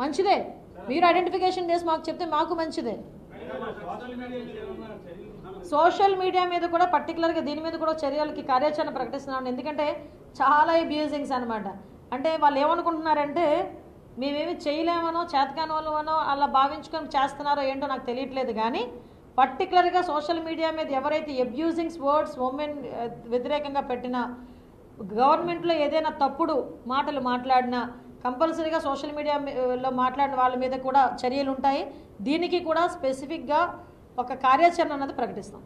మంచిదే. మీరు ఐడెంటిఫికేషన్ చేసి మాకు చెప్తే మాకు మంచిదే. సోషల్ మీడియా మీద కూడా పర్టికులర్గా దీని మీద కూడా చర్యలకి కార్యాచరణ ప్రకటిస్తున్నాం. ఎందుకంటే చాలా అబ్యూజింగ్స్ అనమాట. అంటే వాళ్ళు ఏమనుకుంటున్నారంటే మేమేమి చేయలేమనో చేతకాని వాళ్ళనో అలా భావించుకొని చేస్తున్నారో ఏంటో నాకు తెలియట్లేదు. కానీ పర్టికులర్గా సోషల్ మీడియా మీద ఎవరైతే అబ్యూజింగ్స్ వర్డ్స్ ఉమెన్ వ్యతిరేకంగా పెట్టినా, గవర్నమెంట్లో ఏదైనా తప్పుడు మాటలు మాట్లాడినా కంపల్సరీగా సోషల్ మీడియాలో మాట్లాడిన వాళ్ళ మీద కూడా చర్యలు ఉంటాయి. దీనికి కూడా స్పెసిఫిక్గా ఒక కార్యాచరణ అన్నది ప్రకటిస్తాం.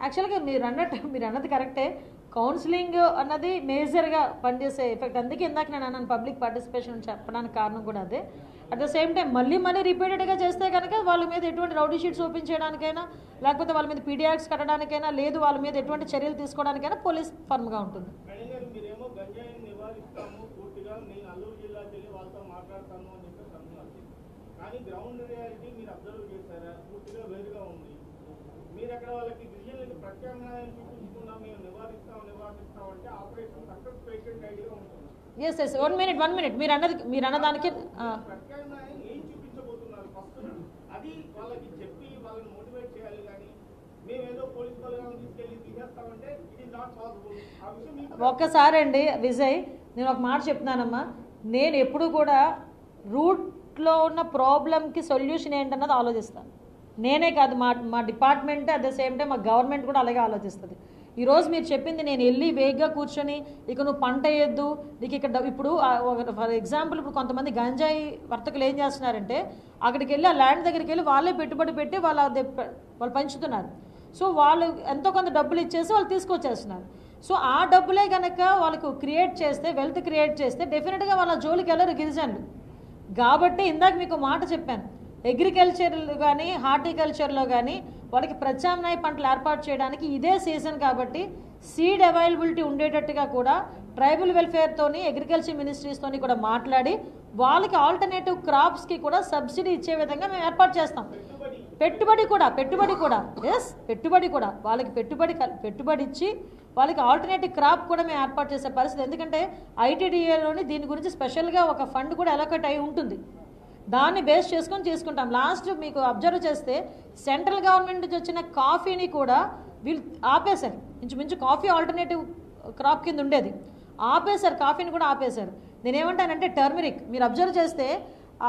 యాక్చువల్గా మీరు అన్నది కరెక్టే. కౌన్సిలింగ్ అన్నది మేజర్గా పనిచేసే ఎఫెక్ట్. అందుకే ఇందాక నేను అన్నాను పబ్లిక్ పార్టిసిపేషన్ చెప్పడానికి కారణం కూడా అదే. అట్ ద సేమ్ టైం మళ్ళీ రిపీటెడ్గా చేస్తే కనుక వాళ్ళ మీద ఎటువంటి రౌడీ షీట్స్ ఓపెన్ చేయడానికైనా, లేకపోతే వాళ్ళ మీద పీడియాక్స్ కట్టడానికైనా, లేదు వాళ్ళ మీద ఎటువంటి చర్యలు తీసుకోవడానికైనా పోలీస్ ఫర్మ్గా ఉంటుంది. ఎస్ ఎస్ 1 minute మీరు అన్నదానికి ఒక్కసారి అండి విజయ్, నేను ఒక మాట చెప్తున్నానమ్మా. నేను ఎప్పుడు కూడా రూట్లో ఉన్న ప్రాబ్లంకి సొల్యూషన్ ఏంటన్నది ఆలోచిస్తాను. నేనే కాదు, మా department at the same time మా గవర్నమెంట్ కూడా అలాగే ఆలోచిస్తుంది. ఈరోజు మీరు చెప్పింది నేను వెళ్ళి వేగ్గా కూర్చొని ఇక నువ్వు పంట వేయద్దు నీకు ఇక్కడ ఇప్పుడు ఫర్ ఎగ్జాంపుల్ ఇప్పుడు కొంతమంది గంజాయి వర్తకులు ఏం చేస్తున్నారంటే అక్కడికి వెళ్ళి ఆ ల్యాండ్ దగ్గరికి వెళ్ళి వాళ్ళే పెట్టుబడి పెట్టి వాళ్ళు పంచుతున్నారు. సో వాళ్ళు ఎంతో కొంత డబ్బులు ఇచ్చేసి వాళ్ళు తీసుకొచ్చేస్తున్నారు. సో ఆ డబ్బులే కనుక వాళ్ళకు క్రియేట్ చేస్తే, వెల్త్ క్రియేట్ చేస్తే డెఫినెట్గా వాళ్ళ జోలికి వెళ్ళరు గిరిజనులు. కాబట్టి ఇందాక మీకు మాట చెప్పాను, అగ్రికల్చర్లో కానీ హార్టికల్చర్లో కానీ వాళ్ళకి ప్రత్యామ్నాయ పంటలు ఏర్పాటు చేయడానికి ఇదే సీజన్. కాబట్టి సీడ్ అవైలబిలిటీ ఉండేటట్టుగా కూడా ట్రైబల్ వెల్ఫేర్తోని అగ్రికల్చర్ మినిస్ట్రీస్తోని కూడా మాట్లాడి వాళ్ళకి ఆల్టర్నేటివ్ క్రాప్స్కి కూడా సబ్సిడీ ఇచ్చే విధంగా మేము ఏర్పాటు చేస్తాం. పెట్టుబడి కూడా వాళ్ళకి పెట్టుబడి ఇచ్చి వాళ్ళకి ఆల్టర్నేటివ్ క్రాప్ కూడా మేము ఏర్పాటు చేసే పరిస్థితి. ఎందుకంటే ఐటీడీఏలోని దీని గురించి స్పెషల్గా ఒక ఫండ్ కూడా అలొకేట్ అయి ఉంటుంది. దాన్ని బేస్ చేసుకొని తీసుకుంటాం. లాస్ట్ మీకు అబ్జర్వ్ చేస్తే సెంట్రల్ గవర్నమెంట్ నుంచి వచ్చిన కాఫీని కూడా వీళ్ళు ఆపేశారు. ఇంచుమించు కాఫీ ఆల్టర్నేటివ్ క్రాప్ కింద ఉండేది, ఆపేశారు. కాఫీని కూడా ఆపేశారు. నేనేమంటానంటే టర్మరిక్ మీరు అబ్జర్వ్ చేస్తే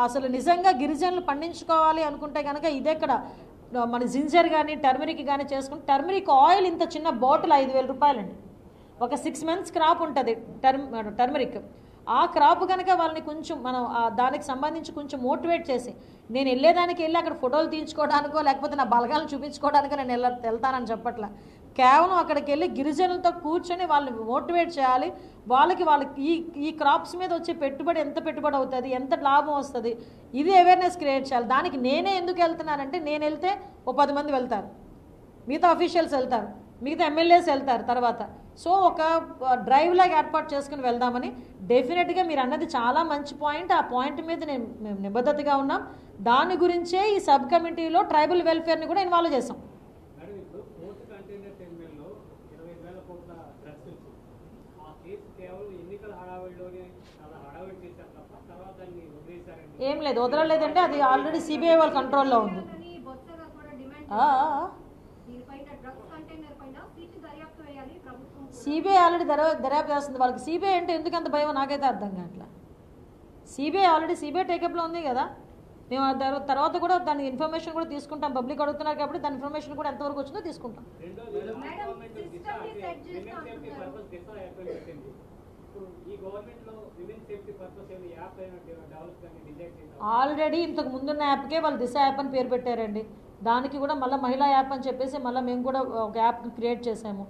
అసలు నిజంగా గిరిజనులు పండించుకోవాలి అనుకుంటే కనుక ఇదెక్కడ మన జింజర్ కానీ టర్మరిక్ కానీ చేసుకుంటే, టర్మరిక్ ఆయిల్ ఇంత చిన్న బాటిల్ 5,000 రూపాయలండి. ఒక 6 months క్రాప్ ఉంటుంది టర్మరిక్. ఆ క్రాప్ కనుక వాళ్ళని కొంచెం మనం దానికి సంబంధించి కొంచెం మోటివేట్ చేసి, నేను వెళ్ళేదానికి వెళ్ళి అక్కడ ఫోటోలు తీయించుకోవడానికో లేకపోతే నా బలగాలను చూపించుకోవడానికో నేను వెళ్తానని చెప్పట్లా. కేవలం అక్కడికి వెళ్ళి గిరిజనులతో కూర్చొని వాళ్ళని మోటివేట్ చేయాలి. వాళ్ళకి ఈ క్రాప్స్ మీద వచ్చే పెట్టుబడి ఎంత పెట్టుబడి అవుతుంది, ఎంత లాభం వస్తుంది, ఇది అవేర్నెస్ క్రియేట్ చేయాలి. దానికి నేనే ఎందుకు వెళ్తున్నానంటే, నేను వెళ్తే ఓ 10 మంది వెళ్తారు, మిగతా అఫీషియల్స్ వెళ్తారు, మిగతా ఎమ్మెల్యేస్ వెళ్తారు తర్వాత. సో ఒక డ్రైవ్ లాగా ఏర్పాటు చేసుకుని వెళ్దామని. డెఫినెట్గా మీరు అన్నది చాలా మంచి పాయింట్. ఆ పాయింట్ మీద మేము నిబద్ధతగా ఉన్నాం. దాని గురించే ఈ సబ్ కమిటీలో ట్రైబల్ వెల్ఫేర్ని కూడా ఇన్వాల్వ్ చేసాం. ఏం లేదు, వదలలేదంటే అది ఆల్రెడీ సిబిఐ వాళ్ళ కంట్రోల్లో ఉంది. సిబిఐ ఆల్రెడీ దర్యాప్తు చేస్తుంది. వాళ్ళకి సిబిఐ అంటే ఎందుకు అంత భయం నాకైతే అర్థం కావట్లా. సిబిఐ టేకప్లో ఉంది కదా. మేము తర్వాత కూడా దాని ఇన్ఫర్మేషన్ కూడా తీసుకుంటాం. పబ్లిక్ అడుగుతున్నారు కాబట్టి దాని ఇన్ఫర్మేషన్ కూడా ఎంతవరకు వచ్చిందో తీసుకుంటాం. ఆల్రెడీ ఇంతకు ముందున్న యాప్కే వాళ్ళు దిశ యాప్ అని పేరు పెట్టారండి. దానికి కూడా మళ్ళీ మహిళా యాప్ అని చెప్పేసి మళ్ళీ మేము కూడా ఒక యాప్ క్రియేట్ చేసాము.